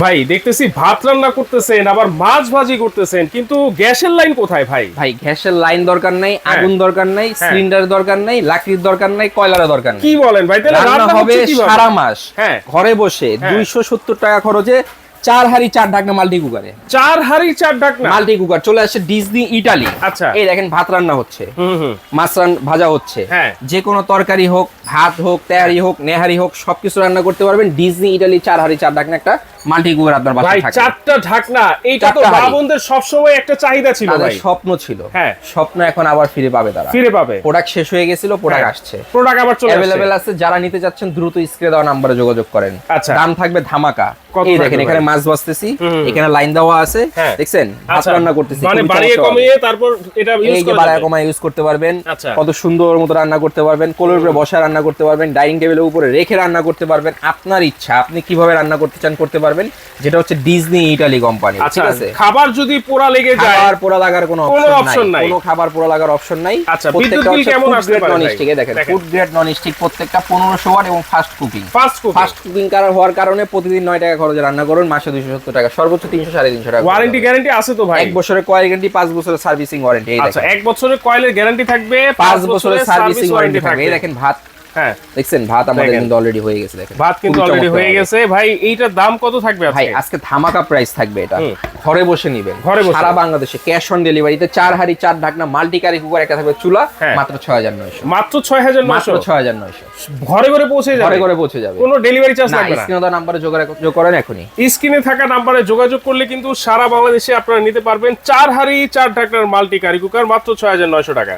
ভাই দেখতেছি ভাত রান্না করতেছেন আবার মাছ ভাজি করতেছেন, কিন্তু গ্যাসের লাইন কোথায় ভাই? ভাই গ্যাসের লাইন দরকার নাই, আগুন দরকার নাই, সিলিন্ডার দরকার নাই, লাকড়ির দরকার নাই, কয়লার দরকার নাই। কি বলেন ভাই? তাহলে রান্না হবে সারা মাস হ্যাঁ ঘরে বসে 270 টাকা খরচে 4 হাঁড়ি 4 ঢাকনা মাল্টি কুকারে। 4 হাঁড়ি 4 ঢাকনা মাল্টি কুকার চলে আসছে ডিজনি ইটালি। আচ্ছা এই দেখেন ভাত রান্না হচ্ছে, মাছ ভাজা হচ্ছে, যে কোনো তরকারি হোক, ভাত হোক, তেহারি হোক, নেহারি হোক, সবকিছু রান্না করতে পারবেন। ডিজনি ইটালি 4 হাঁড়ি 4 ঢাকনা একটা মাল্টি কুকার আপনার বাসায় থাকে। 4টা ঢাকনা, এইটা তো বাবনদের সব সময় একটা চাহিদা ছিল ভাই, স্বপ্ন ছিল। হ্যাঁ স্বপ্ন এখন আবার ফিরে পাবে তারা, ফিরে পাবে। প্রোডাক্ট শেষ হয়ে গেছিল, প্রোডাক্ট আসছে, প্রোডাক্ট আবার চলে আসছে, अवेलेबल আছে। যারা নিতে যাচ্ছেন দ্রুত স্ক্রিনে দেওয়া নম্বরে যোগাযোগ করেন। আচ্ছা দাম থাকবে ধামাকা। এই দেখেন এখানে মাছ ভাজতেছি, এখানে লাইন দেওয়া আছে, দেখছেন ভাত রান্না করতেছি, মানে বাড়িয়ে কমিয়ে তারপর এটা ইউজ এই যে বাড়ায় কমায় ইউজ করতে পারবেন। কত সুন্দর মতো রান্না করতে পারবেন, কোলের উপরে বসে রান্না করতে পারবেন, ডাইনিং টেবিলের উপরে রেখে রান্না করতে পারবেন। আপনার ইচ্ছা, আপনি কিভাবে রান্না করতে চান করতে পারবেন। যেটা হচ্ছে ডিজনি ইটালি কোম্পানি। ঠিক আছে, খাবার যদি পোড়া লেগে যায়, খাবার পোড়া লাগার কোনো অপশন নাই, কোনো খাবার পোড়া লাগার অপশন নাই। আচ্ছা বিদ্যুৎ বিল কেমন আসতে পারে? নন স্টিক, দেখেন ফুড গ্রেড নন স্টিক, প্রত্যেকটা 1500 ওয়াট এবং ফাস্ট কুকিং। ফাস্ট কুকিং হওয়ার কারণে প্রতিদিন 9 টাকা খরচে রান্না করুন, মাসে 270 টাকা, সর্বোচ্চ 300 350 টাকা। ওয়ারেন্টি গ্যারান্টি আছে তো ভাই? 1 বছরের কয়েল গ্যারান্টি, 5 বছরের সার্ভিসিং ওয়ারেন্টি। আচ্ছা 1 বছরের কয়েলের গ্যারান্টি থাকবে, 5 বছরের সার্ভিসিং ওয়ারেন্টি থাকবে। এই দেখেন ভাত, হ্যাঁ দেখছেন ভাত আমাদের কিন্তু অলরেডি হয়ে গেছে। দেখেন ভাত কিন্তু অলরেডি হয়ে গেছে। ভাই এইটার দাম কত থাকবে আজকে? ভাই আজকে ধামাকা প্রাইস থাকবে। এটা ঘরে বসে নিবেন, সারা বাংলাদেশে ক্যাশ অন ডেলিভারিতে। 4 হাঁড়ি 4 ঢাকনা মাল্টি কারি কুকার একটা থাকবে চুলা, মাত্র 6900। মাত্র 6900, 6900 ঘরে ঘরে পৌঁছে যাবে, ঘরে ঘরে পৌঁছে যাবে, কোনো ডেলিভারি চার্জ লাগবে না। স্ক্রিনে দেওয়া নম্বরে যোগাযোগ করেন এখনি। স্ক্রিনে থাকা নম্বরে যোগাযোগ করলে কিন্তু সারা বাংলাদেশে আপনারা নিতে পারবেন 4 হাঁড়ি 4 ঢাকনার মাল্টি কারি কুকার মাত্র 6900 টাকা।